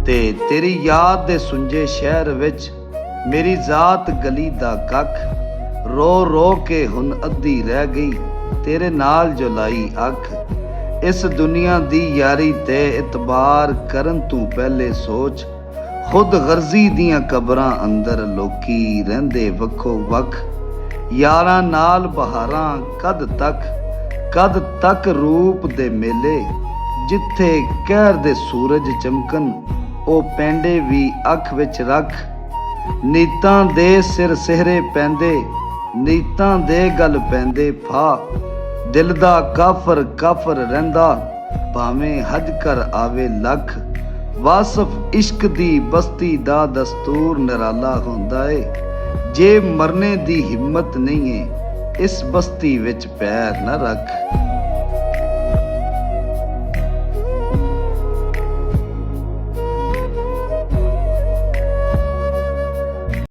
ਤੇ ਤੇਰੀ ਯਾਦ ਦੇ ਸੁੰਝੇ ਸ਼ਹਿਰ ਵਿੱਚ ਮੇਰੀ ਜ਼ਾਤ ਗਲੀ ਦਾ ਕੱਖ ਰੋ ਰੋ ਕੇ ਹੁਣ ਅੱਧੀ ਰਹਿ ਗਈ ਤੇਰੇ ਨਾਲ ਜੋ ਲਾਈ ਅੱਖ। ਇਸ ਦੁਨੀਆ ਦੀ ਯਾਰੀ ਤੇ ਇਤਬਾਰ ਕਰਨ ਤੋਂ ਪਹਿਲੇ ਸੋਚ, ਖੁਦ ਗਰਜ਼ੀ ਦੀਆਂ ਕਬਰਾਂ ਅੰਦਰ ਲੋਕੀ ਰਹਿੰਦੇ ਵੱਖੋ ਵੱਖ। ਯਾਰਾਂ ਨਾਲ ਬਹਾਰਾਂ ਕਦ ਤੱਕ ਰੂਪ ਦੇ ਮੇਲੇ, ਜਿੱਥੇ ਕਹਿਰ ਦੇ ਸੂਰਜ ਚਮਕਣ ਉਹ ਪੈਂਡੇ ਵੀ ਅੱਖ ਵਿੱਚ ਰੱਖ। ਨੀਤਾਂ ਦੇ ਸਿਰ ਸਿਹਰੇ ਪੈਂਦੇ, ਨੀਤਾਂ ਦੇ ਗਲ ਪੈਂਦੇ ਫਾ। ਦਿਲ ਦਾ ਕਾਫਰ ਰਹਿੰਦਾ ਭਾਵੇਂ ਹਜ ਕਰ ਆਵੇ ਲੱਖ। ਵਾਸਫ ਇਸ਼ਕ ਦੀ ਬਸਤੀ ਦਾ ਦਸਤੂਰ ਨਿਰਾਲਾ ਹੁੰਦਾ ਏ। ਜੇ ਮਰਨੇ ਦੀ ਹਿੰਮਤ ਨਹੀਂ ਏ ਇਸ ਬਸਤੀ ਵਿੱਚ ਪੈਰ ਨਾ ਰੱਖ।